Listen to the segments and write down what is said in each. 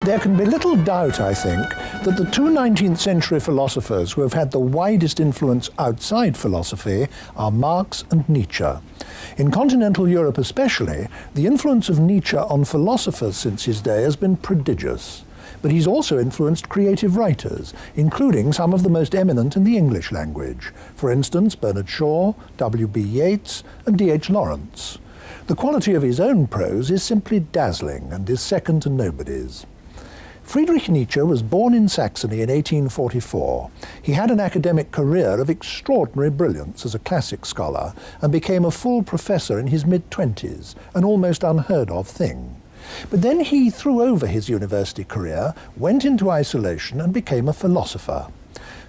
There can be little doubt, I think, that the two 19th century philosophers who have had the widest influence outside philosophy are Marx and Nietzsche. In continental Europe especially, the influence of Nietzsche on philosophers since his day has been prodigious. But he's also influenced creative writers, including some of the most eminent in the English language. For instance, Bernard Shaw, W.B. Yeats, and D.H. Lawrence. The quality of his own prose is simply dazzling and is second to nobody's. Friedrich Nietzsche was born in Saxony in 1844. He had an academic career of extraordinary brilliance as a classic scholar and became a full professor in his mid-20s, an almost unheard of thing. But then he threw over his university career, went into isolation and became a philosopher.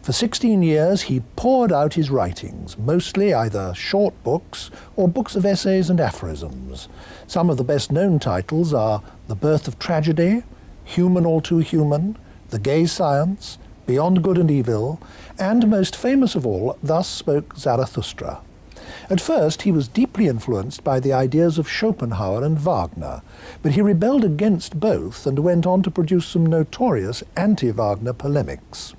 For 16 years he poured out his writings, mostly either short books or books of essays and aphorisms. Some of the best-known titles are The Birth of Tragedy, Human All Too Human, The Gay Science, Beyond Good and Evil, and most famous of all, Thus Spoke Zarathustra. At first he was deeply influenced by the ideas of Schopenhauer and Wagner, but he rebelled against both and went on to produce some notorious anti-Wagner polemics.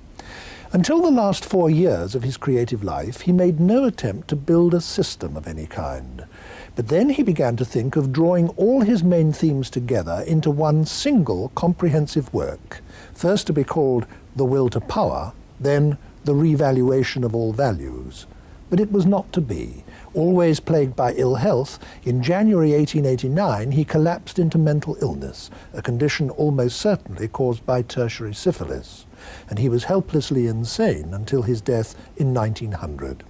Until the last 4 years of his creative life, he made no attempt to build a system of any kind. But then he began to think of drawing all his main themes together into one single comprehensive work, first to be called The Will to Power, then The Revaluation of All Values. But it was not to be. Always plagued by ill health, in January 1889 he collapsed into mental illness, a condition almost certainly caused by tertiary syphilis, and he was helplessly insane until his death in 1900.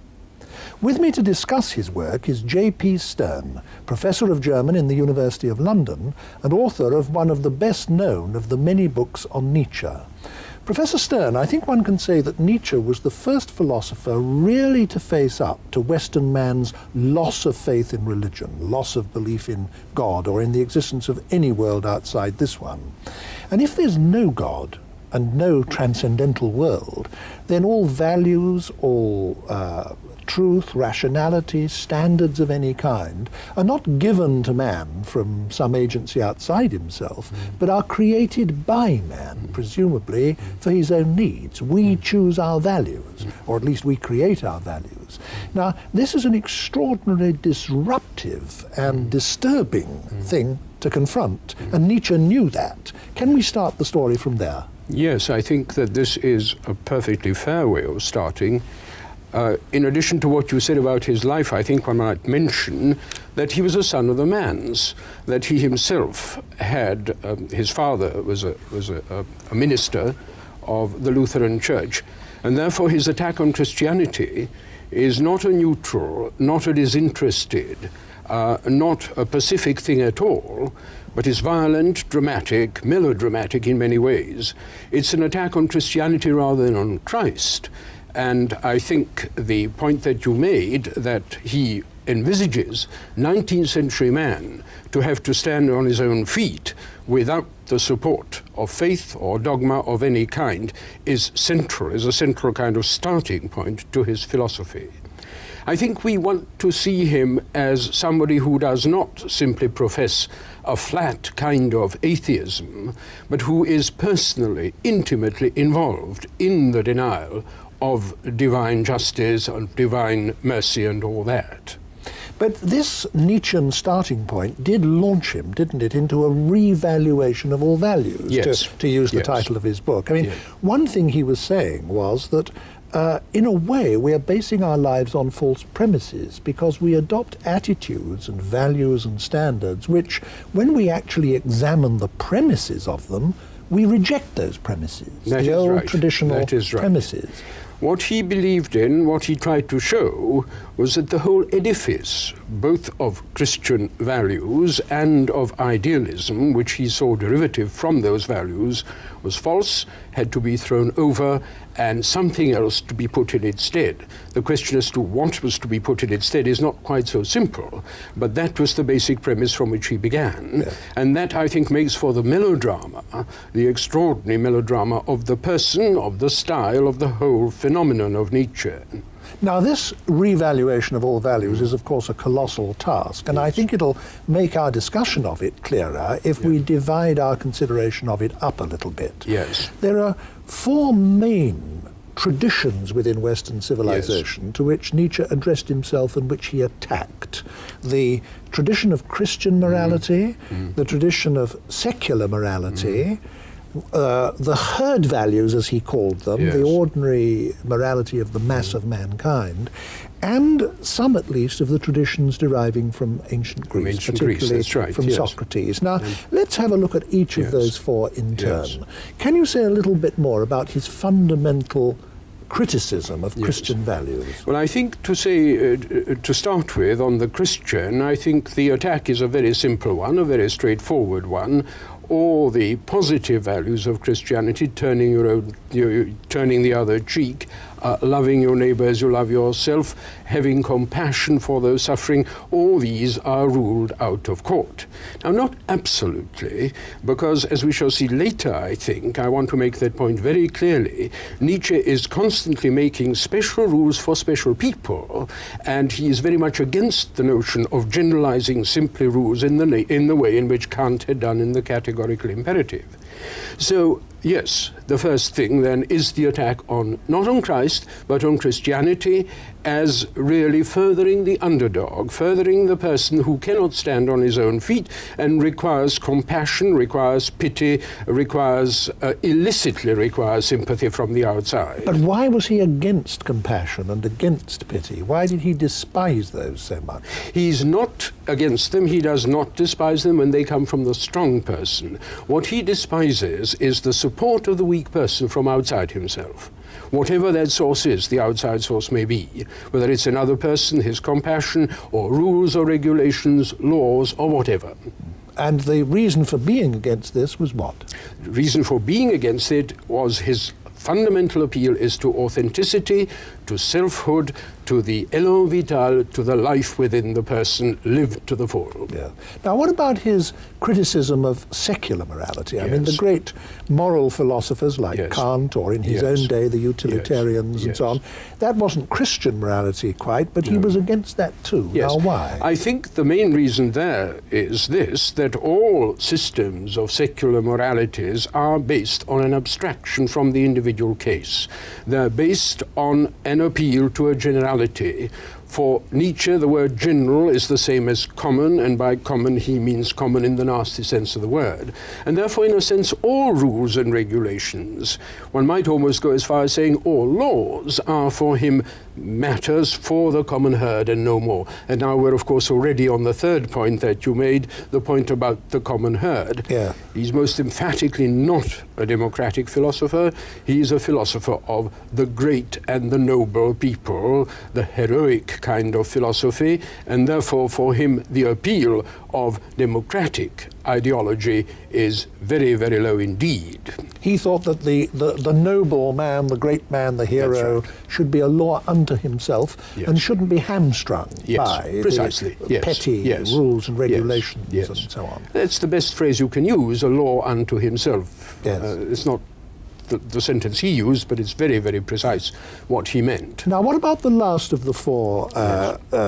With me to discuss his work is J.P. Stern, Professor of German in the University of London and author of one of the best known of the many books on Nietzsche. Professor Stern, I think one can say that Nietzsche was the first philosopher really to face up to Western man's loss of faith in religion, loss of belief in God or in the existence of any world outside this one. And if there's no God and no transcendental world, then all values, all truth, rationality, standards of any kind are not given to man from some agency outside himself, but are created by man, presumably for his own needs. We choose our values, or at least we create our values. Now, this is an extraordinarily disruptive and disturbing thing to confront, and Nietzsche knew that. Can we start the story from there? Yes, I think that this is a perfectly fair way of starting. In addition to what you said about his life, I think one might mention that he was a son of the man's, that he himself had, his father was a minister of the Lutheran Church, and therefore his attack on Christianity is not a neutral, not a disinterested, not a pacific thing at all, but is violent, dramatic, melodramatic in many ways. It's an attack on Christianity rather than on Christ. And I think the point that you made, that he envisages 19th century man to have to stand on his own feet without the support of faith or dogma of any kind, is a central kind of starting point to his philosophy. I think we want to see him as somebody who does not simply profess a flat kind of atheism, but who is personally, intimately involved in the denial of divine justice and divine mercy and all that. But this Nietzschean starting point did launch him, didn't it, into a revaluation of all values, yes. to use the yes. title of his book. I mean, yes. One thing he was saying was that in a way, we are basing our lives on false premises because we adopt attitudes and values and standards which, when we actually examine the premises of them, we reject those premises, the old traditional premises. What he believed in, what he tried to show, was that the whole edifice, both of Christian values and of idealism, which he saw derivative from those values, was false, had to be thrown over, and something else to be put in its stead. The question as to what was to be put in its stead is not quite so simple, but that was the basic premise from which he began. Yeah. And that, I think, makes for the melodrama, the extraordinary melodrama of the person, of the style, of the whole phenomenon of Nietzsche. Now, this revaluation of all values is, of course, a colossal task, and I think it'll make our discussion of it clearer if we divide our consideration of it up a little bit. Yes. There are four main traditions within Western civilization to which Nietzsche addressed himself and which he attacked. The tradition of Christian morality, the tradition of secular morality, the herd values, as he called them, the ordinary morality of the mass of mankind, and some, at least, of the traditions deriving from ancient Greece, particularly from Socrates. Now, let's have a look at each of those four in turn. Can you say a little bit more about his fundamental criticism of Christian values? Well, I think to say, to start with, on the Christian, I think the attack is a very simple one, a very straightforward one. All the positive values of Christianity, turning the other cheek, loving your neighbor as you love yourself, having compassion for those suffering, all these are ruled out of court. Now, not absolutely, because as we shall see later, I think, I want to make that point very clearly, Nietzsche is constantly making special rules for special people, and he is very much against the notion of generalizing simply rules in the way in which Kant had done in the categorical imperative. So, yes, the first thing then is the attack not on Christ, but on Christianity as really furthering the underdog, furthering the person who cannot stand on his own feet and requires compassion, requires pity, illicitly requires sympathy from the outside. But why was he against compassion and against pity? Why did he despise those so much? He's not against them. He does not despise them when they come from the strong person. What he despises is the support of the weak person from outside himself. Whatever that source is, the outside source may be, whether it's another person, his compassion, or rules or regulations, laws, or whatever. And the reason for being against this was what? The reason for being against it was his fundamental appeal is to authenticity, to selfhood, to the élan vital, to the life within the person lived to the full. Yeah. Now, what about his criticism of secular morality? I mean, the great moral philosophers like Kant, or in his own day, the utilitarians and so on, that wasn't Christian morality quite, but he was against that too. Now, why? I think the main reason there is this, that all systems of secular moralities are based on an abstraction from the individual case. They're based on an appeal to a generality. For Nietzsche, the word general is the same as common, and by common he means common in the nasty sense of the word. And therefore, in a sense, all rules and regulations, one might almost go as far as saying all laws, are for him matters for the common herd and no more. And now we're, of course, already on the third point that you made, the point about the common herd. Yeah. He's most emphatically not a democratic philosopher. He's a philosopher of the great and the noble people, the heroic kind of philosophy, and therefore for him the appeal of democratic ideology is very, very low indeed. He thought that the noble man, the great man, the hero, should be a law unto himself and shouldn't be hamstrung by the petty rules and regulations and so on. That's the best phrase you can use, a law unto himself. It's not the sentence he used, but it's very, very precise what he meant. Now, what about the last of the four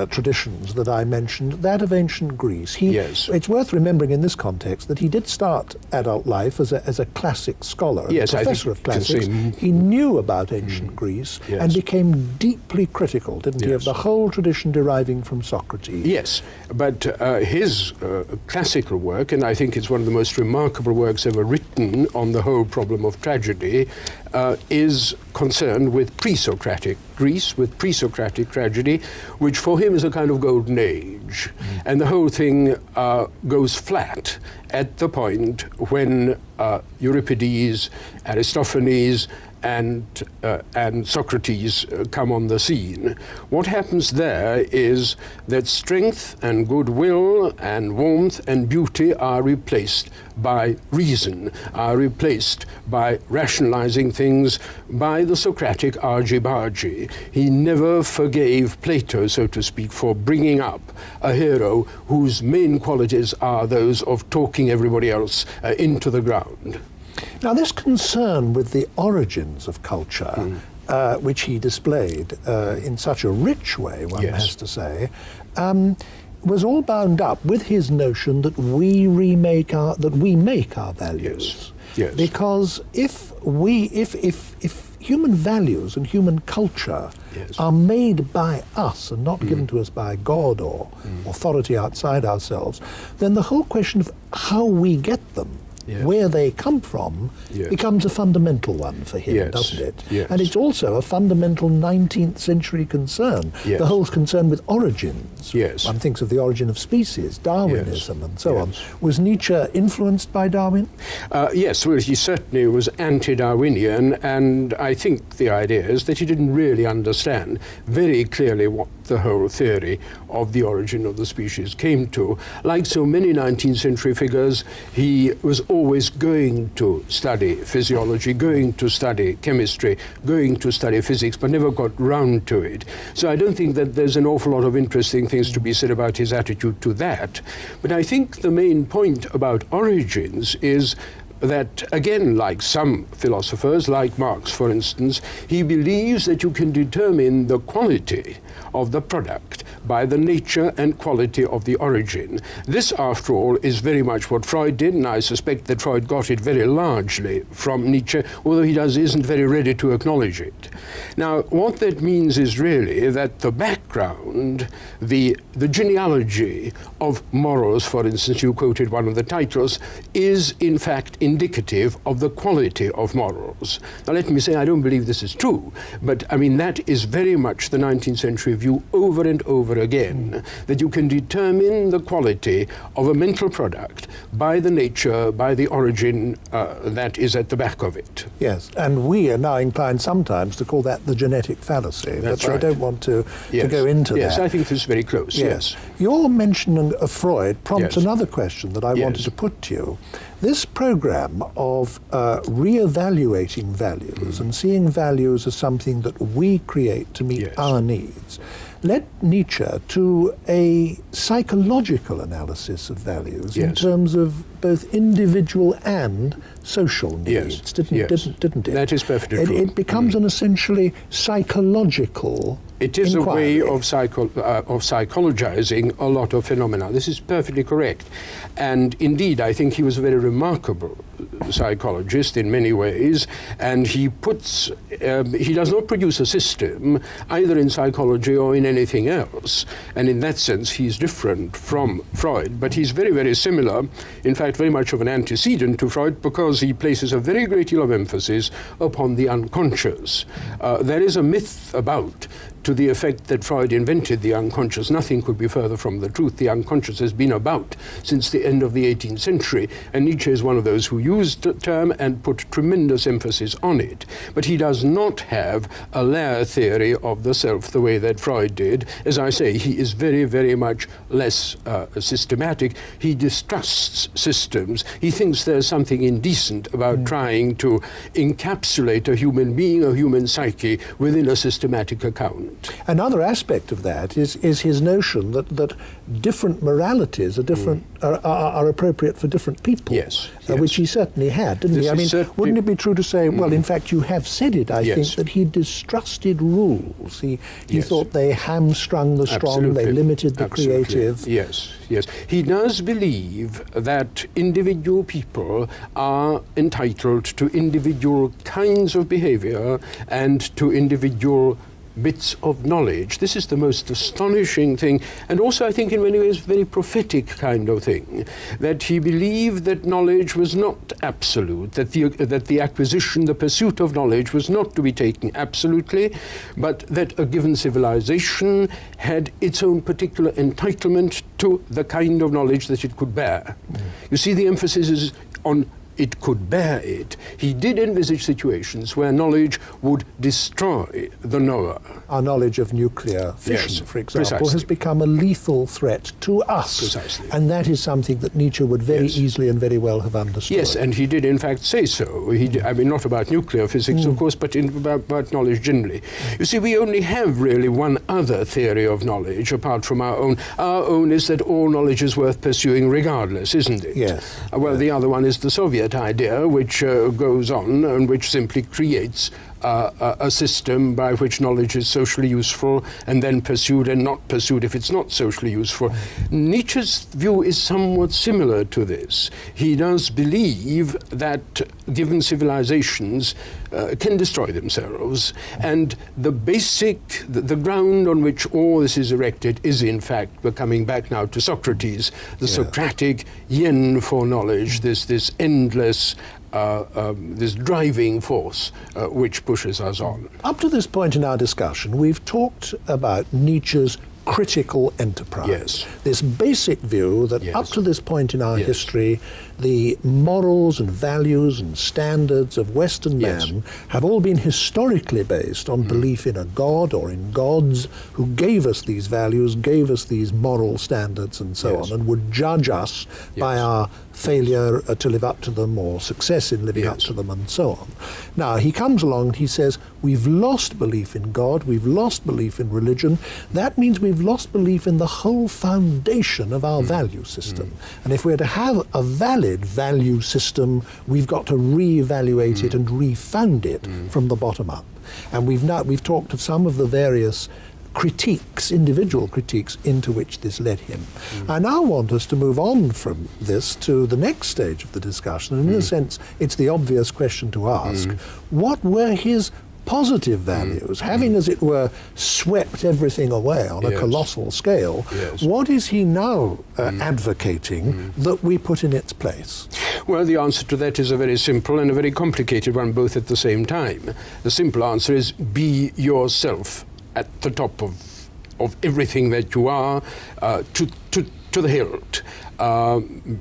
traditions that I mentioned, that of ancient Greece? It's worth remembering in this context that he did start adult life as a classic scholar, a professor of classics. He knew about ancient Greece and became deeply critical, didn't he, of the whole tradition deriving from Socrates? Yes, but his classical work, and I think it's one of the most remarkable works ever written on the whole problem of tragedy, is concerned with pre-Socratic Greece, with pre-Socratic tragedy, which for him is a kind of golden age. And the whole thing goes flat at the point when Euripides, Aristophanes, and Socrates come on the scene. What happens there is that strength and goodwill and warmth and beauty are replaced by reason, are replaced by rationalizing things, by the Socratic argy-bargy. He never forgave Plato, so to speak, for bringing up a hero whose main qualities are those of talking everybody else into the ground. Now, this concern with the origins of culture which he displayed in such a rich way, one has to say, was all bound up with his notion that we make our values. Yes. Because if human values and human culture are made by us and not given to us by God or authority outside ourselves, then the whole question of how we get them, where they come from, becomes a fundamental one for him, doesn't it? Yes. And it's also a fundamental 19th century concern, the whole concern with origins. Yes. One thinks of the origin of species, Darwinism and so on. Was Nietzsche influenced by Darwin? Yes, well, he certainly was anti-Darwinian, and I think the idea is that he didn't really understand very clearly what the whole theory of the origin of the species came to. Like so many 19th century figures, he was always going to study physiology, going to study chemistry, going to study physics, but never got round to it. So I don't think that there's an awful lot of interesting things to be said about his attitude to that. But I think the main point about origins is that, again, like some philosophers, like Marx, for instance, he believes that you can determine the quality of the product by the nature and quality of the origin. This, after all, is very much what Freud did, and I suspect that Freud got it very largely from Nietzsche, although he isn't very ready to acknowledge it. Now, what that means is really that the background, the genealogy of morals, for instance, you quoted one of the titles, is in fact indicative of the quality of morals. Now, let me say I don't believe this is true, but I mean that is very much the 19th century view over and over again, that you can determine the quality of a mental product by the nature, by the origin that is at the back of it. Yes, and we are now inclined sometimes to call that the genetic fallacy. That's but right. I don't want to go into that. Yes, I think this is very close, yes. Your mention of Freud prompts Yes. another question that I wanted to put to you. This program of re-evaluating values and seeing values as something that we create to meet our needs led Nietzsche to a psychological analysis of values in terms of both individual and social needs, didn't it? That is perfectly true. It becomes an essentially psychological It is inquiry. a way of psychologizing a lot of phenomena. This is perfectly correct. And indeed, I think he was a very remarkable psychologist in many ways, and he does not produce a system either in psychology or in anything else, and in that sense he's different from Freud, but he's very, very similar, in fact very much of an antecedent to Freud, because he places a very great deal of emphasis upon the unconscious. There is a myth about to the effect that Freud invented the unconscious. Nothing could be further from the truth. The unconscious has been about since the end of the 18th century, and Nietzsche is one of those who used the term and put tremendous emphasis on it. But he does not have a layer theory of the self the way that Freud did. As I say, he is very, very much less systematic. He distrusts systems. He thinks there's something indecent about trying to encapsulate a human being, a human psyche, within a systematic account. Another aspect of that is his notion that different moralities are appropriate for different people. Yes. Which he certainly had, didn't he? I mean, wouldn't it be true to say, well, in fact, you have said it, I think, that he distrusted rules. He thought they hamstrung the strong, they limited the creative. Yes. He does believe that individual people are entitled to individual kinds of behavior and to individual bits of knowledge. This is the most astonishing thing, and also I think in many ways very prophetic kind of thing, that he believed that knowledge was not absolute, that the acquisition, the pursuit of knowledge was not to be taken absolutely, but that a given civilization had its own particular entitlement to the kind of knowledge that it could bear. You see, the emphasis is on it could bear it. He did envisage situations where knowledge would destroy the knower. Our knowledge of nuclear fission, for example, has become a lethal threat to us. Precisely. And that is something that Nietzsche would very easily and very well have understood. Yes, and he did in fact say so. I mean, not about nuclear physics, of course, but about knowledge generally. You see, we only have really one other theory of knowledge apart from our own. Our own is that all knowledge is worth pursuing regardless, isn't it? Yes. Well, the other one is the Soviet idea, which goes on and which simply creates a system by which knowledge is socially useful and then pursued and not pursued if it's not socially useful. Nietzsche's view is somewhat similar to this. He does believe that given civilizations can destroy themselves, and the ground on which all this is erected is, in fact, we're coming back now to Socrates, the Socratic yen for knowledge, this endless this driving force which pushes us on. Up to this point in our discussion, we've talked about Nietzsche's critical enterprise. Yes. This basic view that up to this point in our history, the morals and values and standards of Western man have all been historically based on belief in a god or in gods who gave us these values, gave us these moral standards and so on, and would judge us by our failure to live up to them or success in living up to them and so on. Now, he comes along and he says, we've lost belief in God, we've lost belief in religion. That means we've lost belief in the whole foundation of our value system. And if we're to have a valid value system, we've got to re-evaluate it and refound it from the bottom up. And we've talked of some of the various critiques, individual critiques, into which this led him. I now want us to move on from this to the next stage of the discussion, and in a sense, it's the obvious question to ask. What were his positive values, having, as it were, swept everything away on a colossal scale? What is he now advocating that we put in its place? Well, the answer to that is a very simple and a very complicated one, both at the same time. The simple answer is be yourself at the top of everything that you are, to the hilt.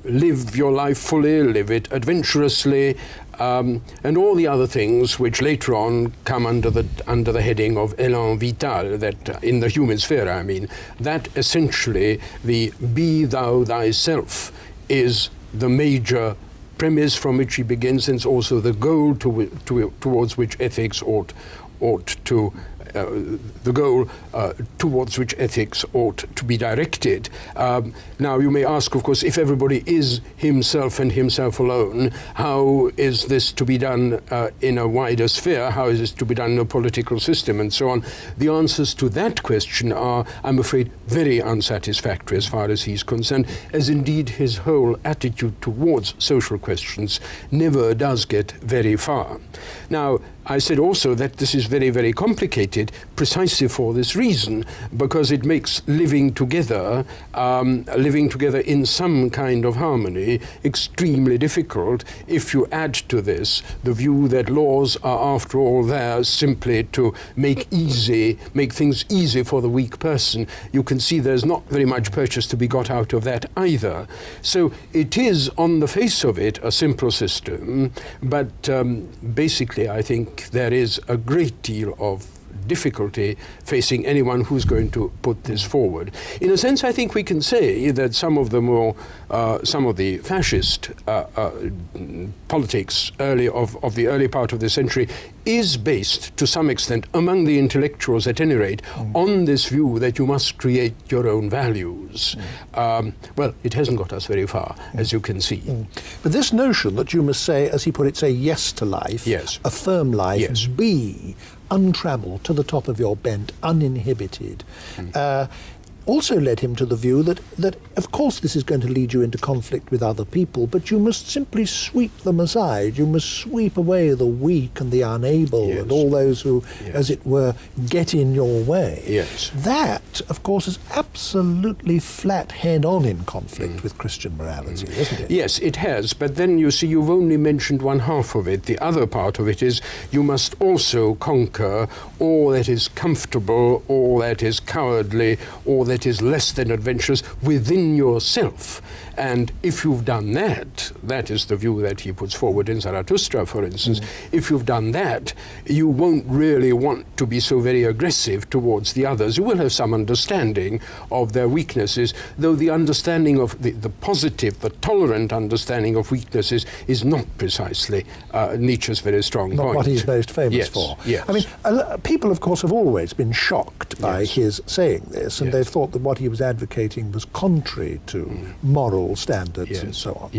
Live your life fully, live it adventurously, and all the other things which later on come under the heading of élan vital, that in the human sphere, I mean, that essentially the be thou thyself is the major premise from which he begins, and it's also the goal towards which ethics ought to the goal towards which ethics ought to be directed. Now, you may ask, of course, if everybody is himself and himself alone, how is this to be done in a wider sphere? How is this to be done in a political system, and so on? The answers to that question are, I'm afraid, very unsatisfactory as far as he's concerned, as indeed his whole attitude towards social questions never does get very far. Now, I said also that this is very, very complicated precisely for this reason, because it makes living together in some kind of harmony extremely difficult if you add to this the view that laws are, after all, there simply to make things easy for the weak person. You can see there's not very much purchase to be got out of that either. So it is, on the face of it, a simple system, but basically I think there is a great deal of difficulty facing anyone who's going to put this forward. In a sense, I think we can say that some of the fascist politics of the early part of the century is based, to some extent, among the intellectuals at any rate, on this view that you must create your own values. Well, it hasn't got us very far, as you can see. But this notion that you must say, as he put it, say yes to life, affirm life, be untrammeled, to the top of your bent, uninhibited, also led him to the view that of course this is going to lead you into conflict with other people, but you must simply sweep them aside. You must sweep away the weak and the unable and all those who, as it were, get in your way. That, of course, is absolutely flat head-on in conflict with Christian morality, isn't it? Yes, it has, but then you see, you've only mentioned one half of it. The other part of it is you must also conquer all that is comfortable, all that is cowardly, all that is less than adventurous within yourself. And if you've done that, that is the view that he puts forward in Zarathustra, for instance, if you've done that, you won't really want to be so very aggressive towards the others. You will have some understanding of their weaknesses, though the understanding of the positive, the tolerant understanding of weaknesses is not precisely Nietzsche's very strong point. Not what he's most famous for. I mean, people, of course, have always been shocked by his saying this, and they've thought that what he was advocating was contrary to moral standards and so on.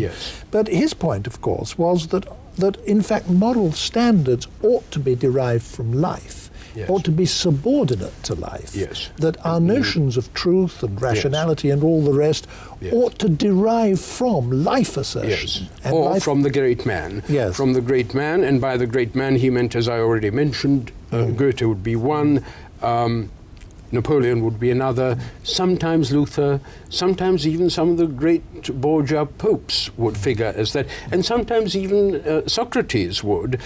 But his point, of course, was that that in fact moral standards ought to be derived from life, yes. ought to be subordinate to life, yes. that our notions of truth and rationality yes. and all the rest yes. ought to derive from life assertion. Yes. And or from the great man. Yes. From the great man, and by the great man he meant, as I already mentioned, Goethe would be one, Napoleon would be another, sometimes Luther, sometimes even some of the great Borgia popes would figure as that, and sometimes even Socrates would,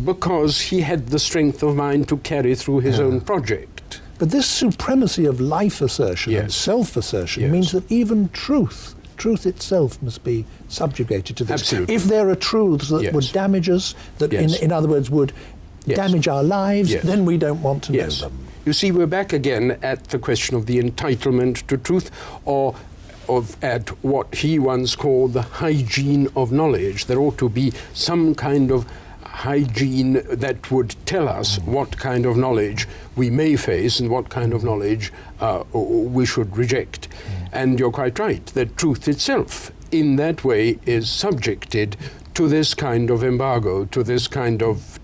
because he had the strength of mind to carry through his own project. But this supremacy of life assertion yes. and self-assertion yes. means that even truth itself must be subjugated to this. Absolutely. If there are truths that yes. would damage us, that yes. in other words would yes. damage our lives, yes. then we don't want to yes. know them. You see, we're back again at the question of the entitlement to truth, or at what he once called the hygiene of knowledge. There ought to be some kind of hygiene that would tell us what kind of knowledge we may face and what kind of knowledge we should reject. And you're quite right, that truth itself in that way is subjected to this kind of embargo, to this kind of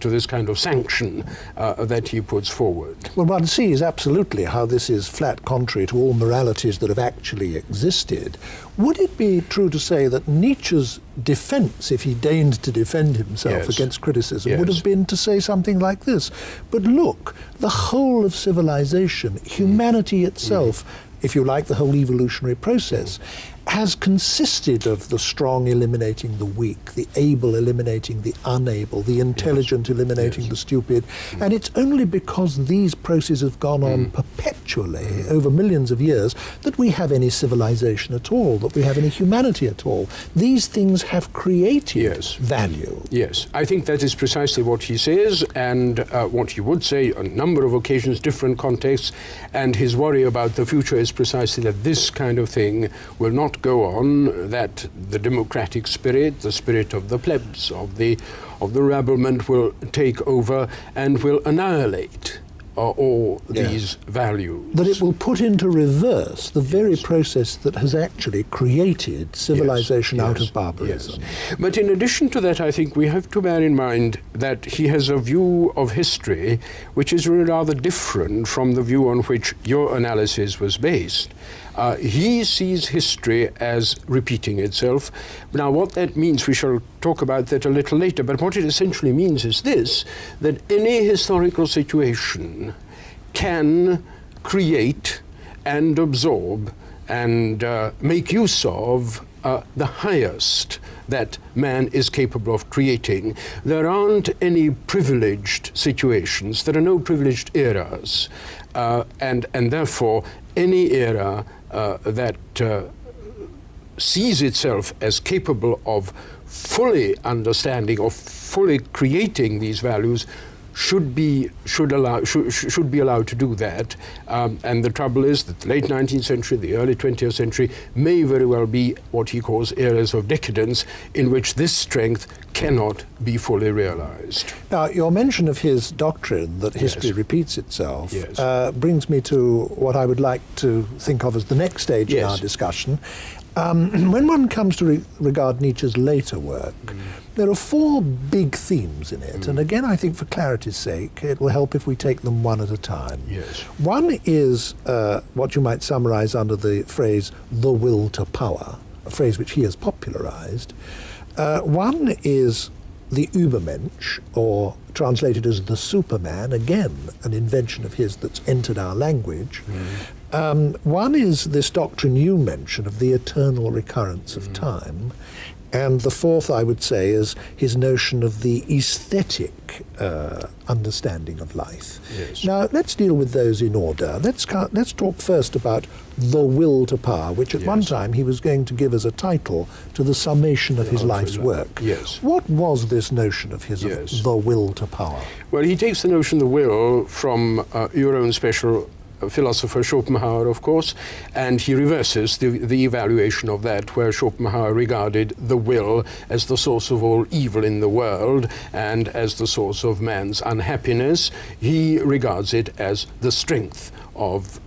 sanction that he puts forward. Well, one sees absolutely how this is flat contrary to all moralities that have actually existed. Would it be true to say that Nietzsche's defense, if he deigned to defend himself yes. against criticism, yes. would have been to say something like this? But look, the whole of civilization, humanity itself, if you like, the whole evolutionary process, has consisted of the strong eliminating the weak, the able eliminating the unable, the intelligent yes. eliminating yes. the stupid. And it's only because these processes have gone on perpetually over millions of years that we have any civilization at all, that we have any humanity at all. These things have created yes. value. Yes, I think that is precisely what he says, and what he would say on a number of occasions, different contexts, and his worry about the future is precisely that this kind of thing will not go on, that the democratic spirit, the spirit of the plebs, of the rabblement will take over and will annihilate all yes. these values. That it will put into reverse the very yes. process that has actually created civilization yes. out yes. of barbarism. Yes. But in addition to that, I think we have to bear in mind that he has a view of history which is rather different from the view on which your analysis was based. He sees history as repeating itself. Now, what that means, we shall talk about that a little later, but what it essentially means is this, that any historical situation can create and absorb and make use of the highest that man is capable of creating. There aren't any privileged situations, there are no privileged eras, and therefore any era that sees itself as capable of fully understanding, of fully creating these values, should be allowed to do that. And the trouble is that the late 19th century, the early 20th century may very well be what he calls eras of decadence, in which this strength cannot be fully realized. Now, your mention of his doctrine that history yes. repeats itself yes. brings me to what I would like to think of as the next stage yes. in our discussion. When one comes to regard Nietzsche's later work, there are four big themes in it, and again, I think for clarity's sake, it will help if we take them one at a time. Yes. One is what you might summarize under the phrase, the will to power, a phrase which he has popularized. One is the Übermensch, or translated as the Superman, again, an invention of his that's entered our language. One is this doctrine you mentioned of the eternal recurrence of time. And the fourth, I would say, is his notion of the aesthetic understanding of life. Yes. Now, let's deal with those in order. Let's talk first about the will to power, which at yes. one time he was going to give as a title to the summation of his life's work. Yes. What was this notion of his, yes. of the will to power? Well, he takes the notion of the will from your own special philosopher Schopenhauer, of course, and he reverses the evaluation of that, where Schopenhauer regarded the will as the source of all evil in the world and as the source of man's unhappiness. He regards it as the strength of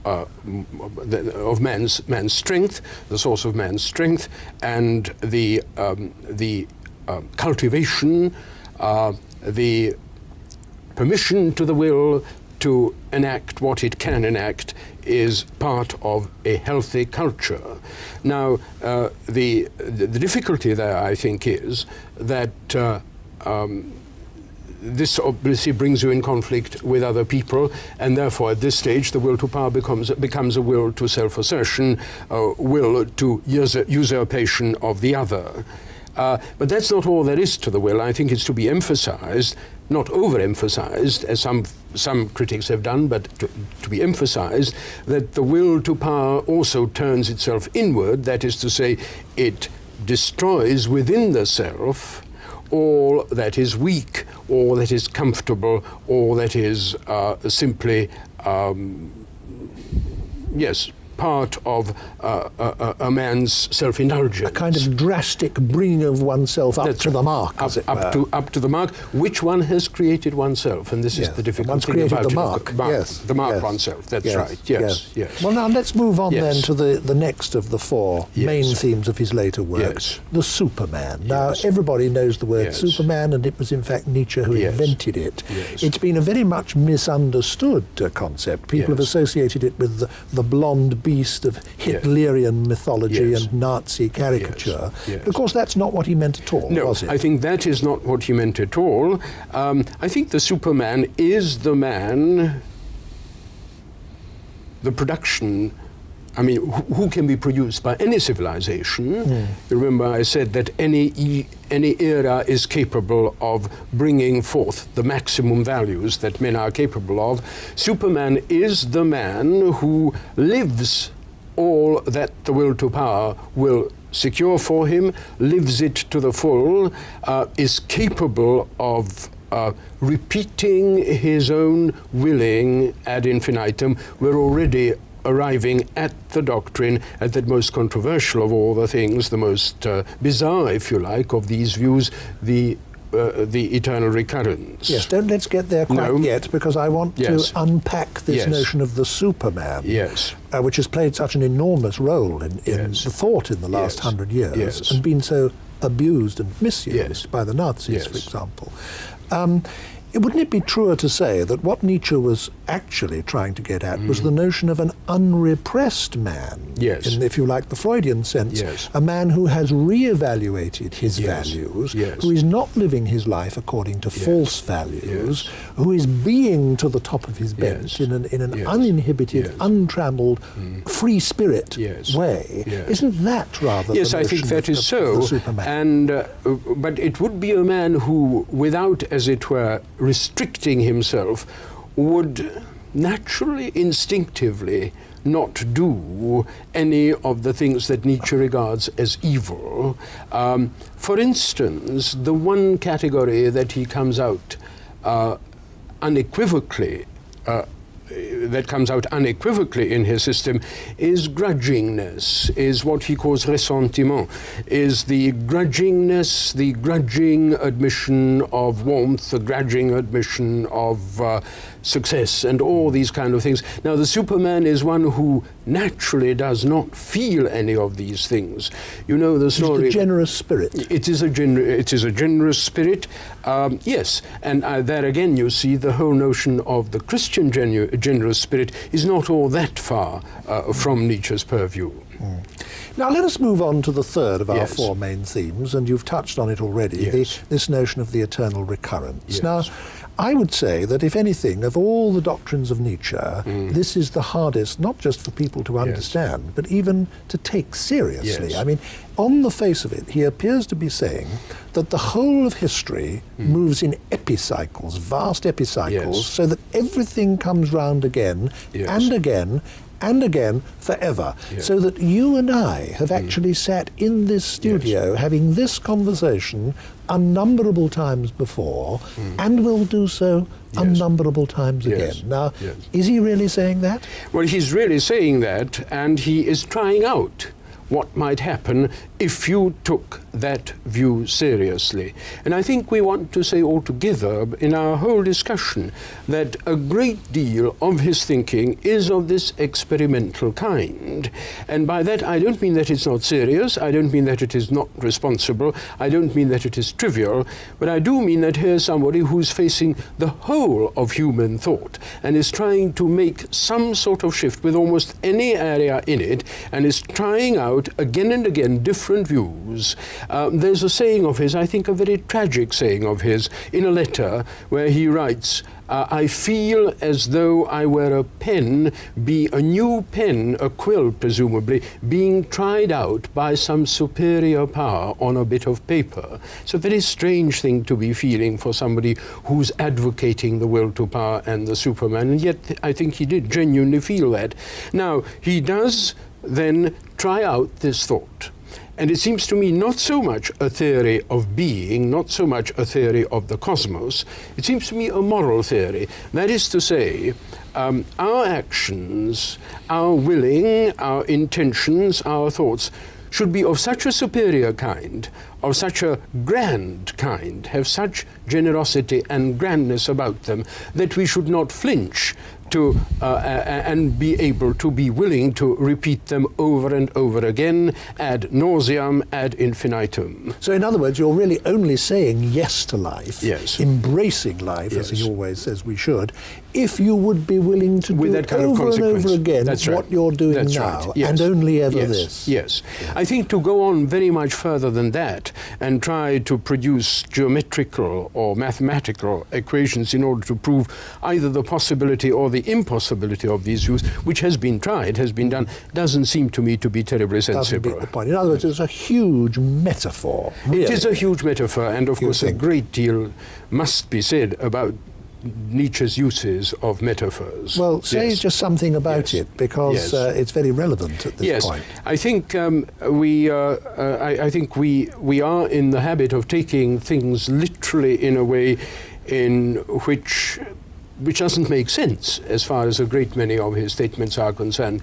man's strength, the source of man's strength, and the cultivation, the permission to the will to enact what it can enact is part of a healthy culture. Now, the difficulty there, I think, is that this obviously brings you in conflict with other people, and therefore at this stage the will to power becomes a will to self-assertion, a will to usurpation of the other. But that's not all there is to the will. I think it's to be emphasized, not overemphasized, as some critics have done, but to be emphasized that the will to power also turns itself inward, that is to say, it destroys within the self all that is weak, all that is comfortable, all that is simply, part of a man's self-indulgence. A kind of drastic bringing of oneself up to the mark, as it were. Up to the mark, which one has created oneself, and this is the difficult thing about the mark. The mark oneself, that's right, yes. Well, now let's move on then to the next of the four main themes of his later work, the Superman. Now, everybody knows the word Superman, and it was in fact Nietzsche who invented it. It's been a very much misunderstood concept. People have associated it with the blonde beast of Hitlerian mythology and Nazi caricature. But of course that's not what he meant at all, was it? I think that is not what he meant at all. I think the Superman is the man, the production, I mean, who can be produced by any civilization. Remember I said that any era is capable of bringing forth the maximum values that men are capable of. Superman is the man who lives all that the will to power will secure for him, lives it to the full, is capable of repeating his own willing ad infinitum. We're already arriving at the doctrine, at that most controversial of all the things, the most bizarre, if you like, of these views, the eternal recurrence. Yes, let's get there quite yet, because I want to unpack this notion of the Superman, which has played such an enormous role in the thought in the last 100 years, and been so abused and misused by the Nazis, for example. Wouldn't it be truer to say that what Nietzsche was actually trying to get at was the notion of an unrepressed man, in, if you like, the Freudian sense, a man who has re-evaluated his values, who is not living his life according to false values, who is being to the top of his bent in an uninhibited, untrammeled, free spirit way? Isn't that rather the I think that is so. And but it would be a man who, without, as it were, restricting himself, would naturally, instinctively not do any of the things that Nietzsche regards as evil. For instance, the one category that he comes out unequivocally in his system is grudgingness, is what he calls ressentiment, is the grudgingness, the grudging admission of warmth, the grudging admission of success, and all these kind of things. Now, the Superman is one who naturally does not feel any of these things. You know the story. It's a generous spirit. It is a generous spirit, yes. And there again you see the whole notion of the Christian generous spirit is not all that far from Nietzsche's purview. Now let us move on to the third of our four main themes, and you've touched on it already, this notion of the eternal recurrence. Now, I would say that, if anything, of all the doctrines of Nietzsche, this is the hardest, not just for people to understand, but even to take seriously. I mean, on the face of it, he appears to be saying that the whole of history moves in epicycles, vast epicycles, so that everything comes round again and again and again forever, so that you and I have actually sat in this studio having this conversation unnumberable times before, and will do so unnumberable times again. Now, is he really saying that? Well, he's really saying that, and he is trying out what might happen if you took that view seriously. And I think we want to say altogether in our whole discussion that a great deal of his thinking is of this experimental kind. And by that I don't mean that it's not serious, I don't mean that it is not responsible, I don't mean that it is trivial, but I do mean that here's somebody who's facing the whole of human thought and is trying to make some sort of shift with almost any area in it, and is trying out again and again different views. There's a saying of his, I think a very tragic saying of his, in a letter where he writes, I feel as though I were a pen, a new pen, a quill presumably, being tried out by some superior power on a bit of paper. It's a very strange thing to be feeling for somebody who's advocating the will to power and the Superman, and yet I think he did genuinely feel that. Now, he does then try out this thought. And it seems to me not so much a theory of being, not so much a theory of the cosmos, it seems to me a moral theory. That is to say, our actions, our willing, our intentions, our thoughts should be of such a superior kind, of such a grand kind, have such generosity and grandness about them, that we should not flinch to and be able to be willing to repeat them over and over again, ad nauseam, ad infinitum. So in other words, you're really only saying yes to life, yes, embracing life, yes, as he always says we should, if you would be willing to with do that kind over of and over again That's right. what you're doing That's now, right. Yes. and only ever yes. this. Yes. Yeah. I think to go on very much further than that and try to produce geometrical or mathematical equations in order to prove either the possibility or the impossibility of these views, which has been tried, has been done, doesn't seem to me to be terribly sensible. Doesn't beat the point. In other words, it's a huge metaphor. Really. It is a huge metaphor, and of course think? a great deal must be said about Nietzsche's uses of metaphors. Well, say yes. just something about yes. it, because yes. it's very relevant at this yes. point. I think I think we are in the habit of taking things literally in a way in which doesn't make sense as far as a great many of his statements are concerned.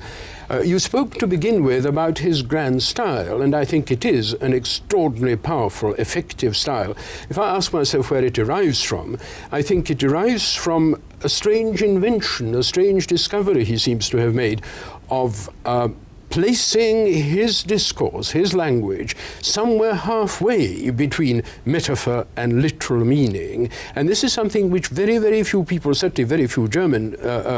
You spoke to begin with about his grand style, and I think it is an extraordinarily powerful, effective style. If I ask myself where it derives from, I think it derives from a strange invention, a strange discovery he seems to have made of placing his discourse, his language, somewhere halfway between metaphor and literal meaning. And this is something which very, very few people, certainly very few German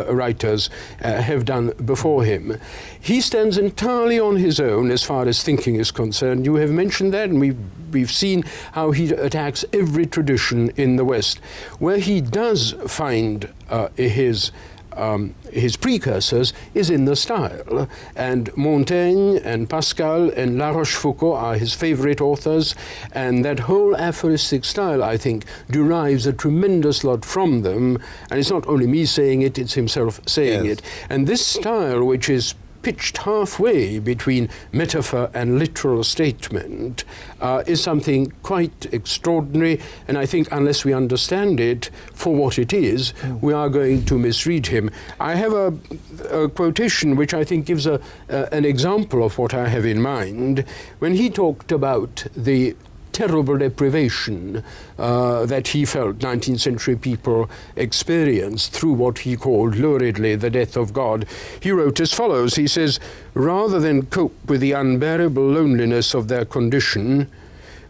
writers, have done before him. He stands entirely on his own as far as thinking is concerned. You have mentioned that, and we've seen how he attacks every tradition in the West. Where he does find his precursors is in the style, and Montaigne and Pascal and La Rochefoucauld are his favorite authors, and that whole aphoristic style, I think, derives a tremendous lot from them, and it's not only me saying it, it's himself saying yes. it. And this style, which is pitched halfway between metaphor and literal statement, is something quite extraordinary, and I think unless we understand it for what it is, we are going to misread him. I have a quotation which I think gives an example of what I have in mind. When he talked about the terrible deprivation that he felt 19th century people experienced through what he called luridly the death of God, he wrote as follows. He says, rather than cope with the unbearable loneliness of their condition,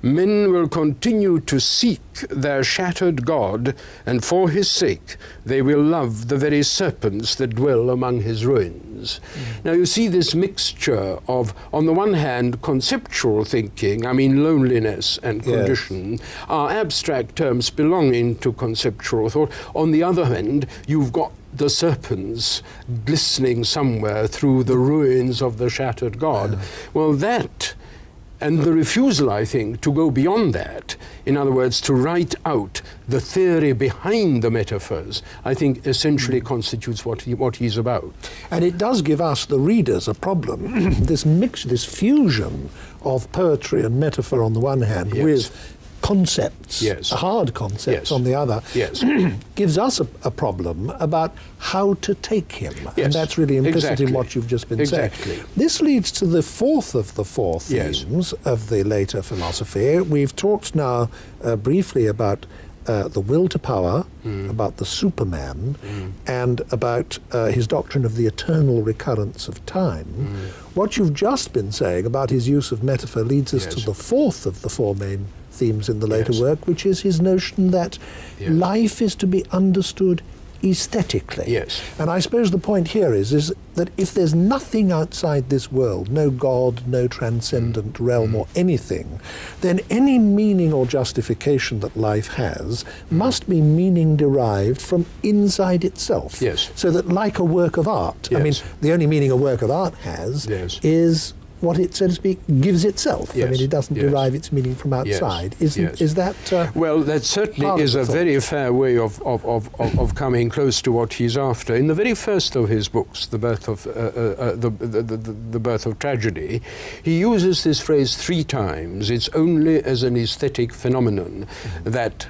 men will continue to seek their shattered God, and for his sake they will love the very serpents that dwell among his ruins. Now you see this mixture of, on the one hand, conceptual thinking, I mean loneliness and condition, yes. are abstract terms belonging to conceptual thought. On the other hand, you've got the serpents glistening somewhere through the ruins of the shattered God. Well, that, and the refusal, I think, to go beyond that, in other words, to write out the theory behind the metaphors, I think essentially constitutes what he's about. And it does give us, the readers, a problem. This fusion of poetry and metaphor on the one hand, yes. with concepts, Yes. hard concepts Yes. on the other, Yes. gives us a problem about how to take him. Yes. And that's really implicit Exactly. in what you've just been Exactly. saying. This leads to the fourth of the four Yes. themes of the later philosophy. We've talked now briefly about the will to power, about the Superman, and about his doctrine of the eternal recurrence of time. What you've just been saying about his use of metaphor leads us Yes. to the fourth of the four main themes in the later Yes. work, which is his notion that Yes. life is to be understood aesthetically. Yes. And I suppose the point here is that if there's nothing outside this world, no God, no transcendent realm or anything, then any meaning or justification that life has must be meaning derived from inside itself. Yes. So that like a work of art, I mean, Yes. the only meaning a work of art has Yes. is what it, so to speak, gives itself. I Yes. mean, it doesn't Yes. derive its meaning from outside. Yes. Is that... Well, that part certainly of is the a thought? very fair way of coming close to what he's after. In the very first of his books, The Birth of the Birth of Tragedy, he uses this phrase 3 times. It's only as an aesthetic phenomenon that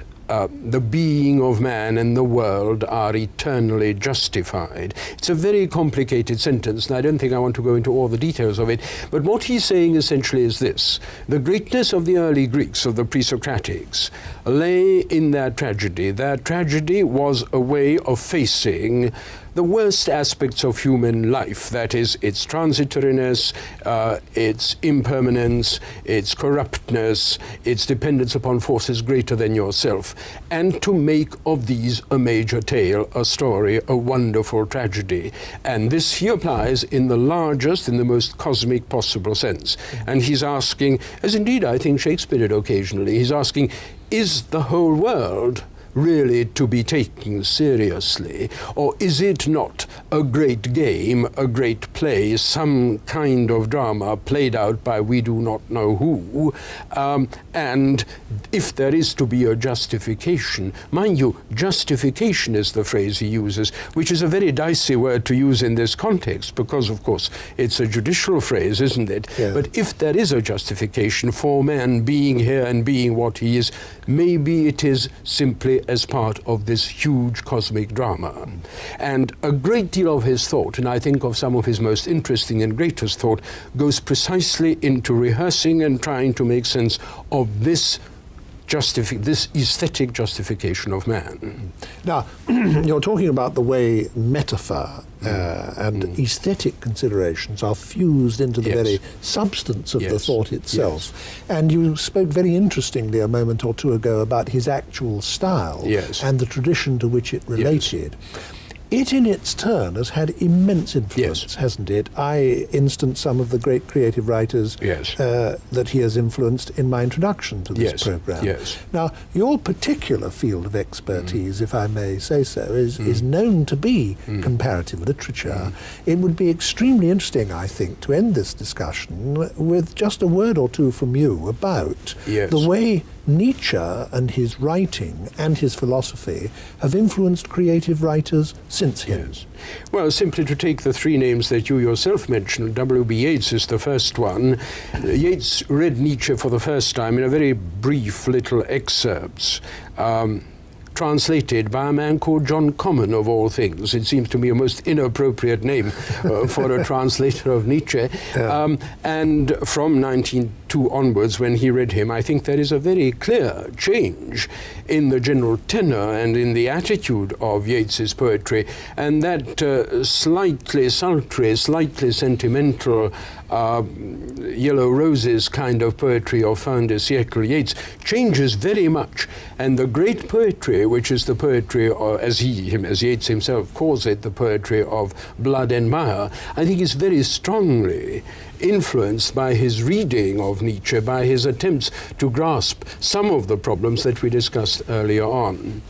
the being of man and the world are eternally justified. It's a very complicated sentence, and I don't think I want to go into all the details of it, but what he's saying essentially is this. The greatness of the early Greeks, of the pre-Socratics, lay in their tragedy. Their tragedy was a way of facing the worst aspects of human life, that is, its transitoriness, its impermanence, its corruptness, its dependence upon forces greater than yourself, and to make of these a major tale, a story, a wonderful tragedy. And this he applies in the largest, in the most cosmic possible sense. And he's asking, as indeed I think Shakespeare did occasionally, he's asking, is the whole world really to be taken seriously? Or is it not a great game, a great play, some kind of drama played out by we do not know who? And if there is to be a justification, mind you, justification is the phrase he uses, which is a very dicey word to use in this context, because of course it's a judicial phrase, isn't it? Yeah. But if there is a justification for man being here and being what he is, maybe it is simply as part of this huge cosmic drama. And a great deal of his thought, and I think of some of his most interesting and greatest thought, goes precisely into rehearsing and trying to make sense of this aesthetic justification of man. Now, you're talking about the way metaphor and aesthetic considerations are fused into the Yes. very substance of the Yes. thought itself. And you spoke very interestingly a moment or two ago about his actual style Yes. and the tradition to which it related. It in its turn has had immense influence, Yes. hasn't it? I instance some of the great creative writers Yes. that he has influenced in my introduction to this Yes. program. Yes. Now, your particular field of expertise, if I may say so, is known to be comparative literature. It would be extremely interesting, I think, to end this discussion with just a word or two from you about Yes. the way Nietzsche and his writing and his philosophy have influenced creative writers since him. Yes. Well, simply to take the 3 names that you yourself mentioned, W.B. Yeats is the first one. Yeats read Nietzsche for the first time in a very brief little excerpts, translated by a man called John Common, of all things. It seems to me a most inappropriate name for a translator of Nietzsche. Yeah. And from 1902 onwards, when he read him, I think there is a very clear change in the general tenor and in the attitude of Yeats's poetry, and that slightly sultry, slightly sentimental, Yellow Roses kind of poetry of fin de siècle Yeats changes very much, and the great poetry, which is the poetry, as Yeats himself calls it, the poetry of blood and mire, I think is very strongly influenced by his reading of Nietzsche, by his attempts to grasp some of the problems that we discussed earlier on.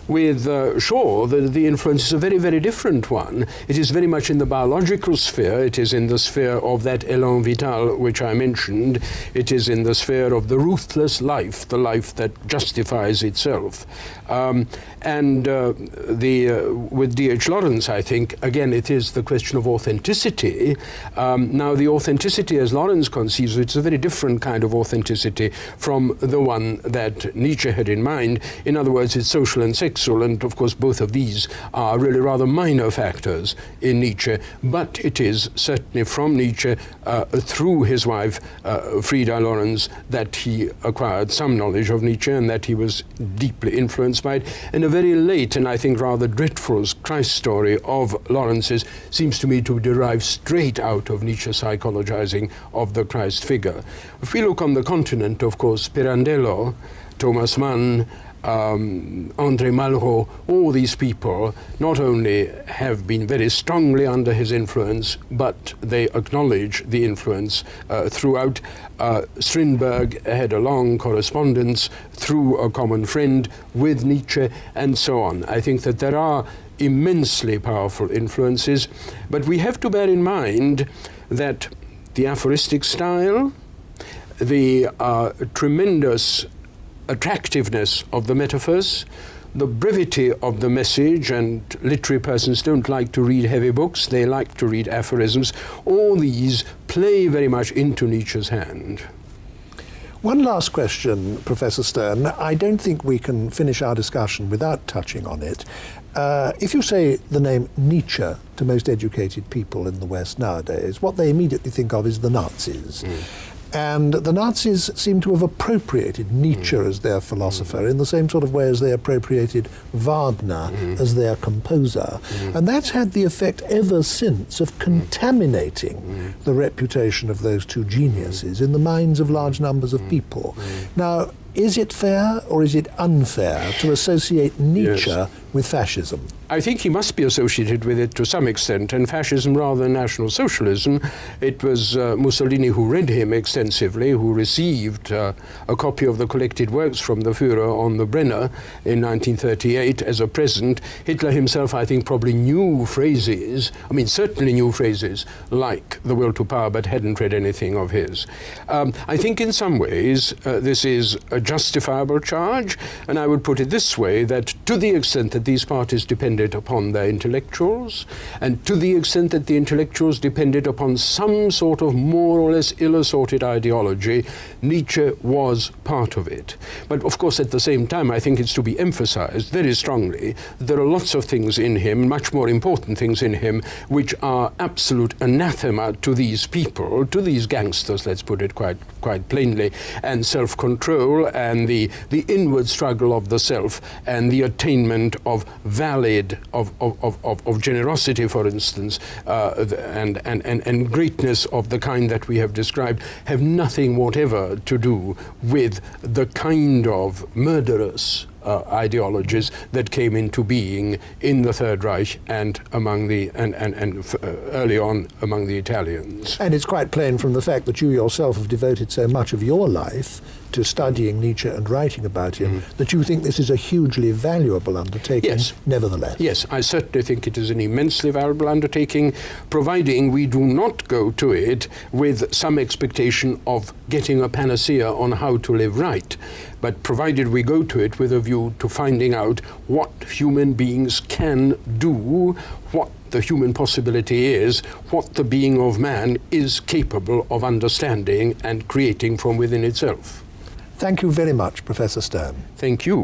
with Shaw, the influence is a very, very different one. It is very much in the biological sphere. It is in the sphere of that élan vital which I mentioned. It is in the sphere of the ruthless life, the life that justifies itself. With D.H. Lawrence, I think, again, it is the question of authenticity. Now, the authenticity as Lawrence conceives it is a very different kind of authenticity from the one that Nietzsche had in mind. In other words, it's social and sexual, and of course both of these are really rather minor factors in Nietzsche, but it is certainly from Nietzsche through his wife Frieda Lawrence that he acquired some knowledge of Nietzsche and that he was deeply influenced by it. And a very late and I think rather dreadful Christ story of Lawrence's seems to me to derive straight out of Nietzsche's psychologizing of the Christ figure. If we look on the continent, of course, Pirandello, Thomas Mann, André Malraux, all these people not only have been very strongly under his influence, but they acknowledge the influence throughout. Strindberg had a long correspondence through a common friend with Nietzsche, and so on. I think that there are immensely powerful influences, but we have to bear in mind that the aphoristic style, the tremendous attractiveness of the metaphors, the brevity of the message, and literary persons don't like to read heavy books, they like to read aphorisms. All these play very much into Nietzsche's hand. One last question, Professor Stern. I don't think we can finish our discussion without touching on it. If you say the name Nietzsche to most educated people in the West nowadays, what they immediately think of is the Nazis. And the Nazis seem to have appropriated Nietzsche as their philosopher in the same sort of way as they appropriated Wagner as their composer. And that's had the effect ever since of contaminating the reputation of those two geniuses in the minds of large numbers of people. Now, is it fair or is it unfair to associate Nietzsche with fascism? I think he must be associated with it to some extent, and fascism rather than National Socialism. It was Mussolini who read him extensively, who received a copy of the collected works from the Führer on the Brenner in 1938 as a present. Hitler himself, I think, probably knew phrases, certainly knew phrases like the will to power, but hadn't read anything of his. I think in some ways this is a justifiable charge, and I would put it this way, that to the extent that these parties depended upon their intellectuals, and to the extent that the intellectuals depended upon some sort of more or less ill-assorted ideology, Nietzsche was part of it. But of course, at the same time, I think it's to be emphasized very strongly that there are lots of things in him, much more important things in him, which are absolute anathema to these people, to these gangsters, let's put it quite plainly, and self-control, and the inward struggle of the self, and the attainment of valid, of generosity, for instance, and greatness of the kind that we have described, have nothing whatever to do with the kind of murderous ideologies that came into being in the Third Reich and among the early on among the Italians. And it's quite plain from the fact that you yourself have devoted so much of your life to studying Nietzsche and writing about him that you think this is a hugely valuable undertaking, nevertheless. Yes, I certainly think it is an immensely valuable undertaking, providing we do not go to it with some expectation of getting a panacea on how to live right, but provided we go to it with a view to finding out what human beings can do, what the human possibility is, what the being of man is capable of understanding and creating from within itself. Thank you very much, Professor Stern. Thank you.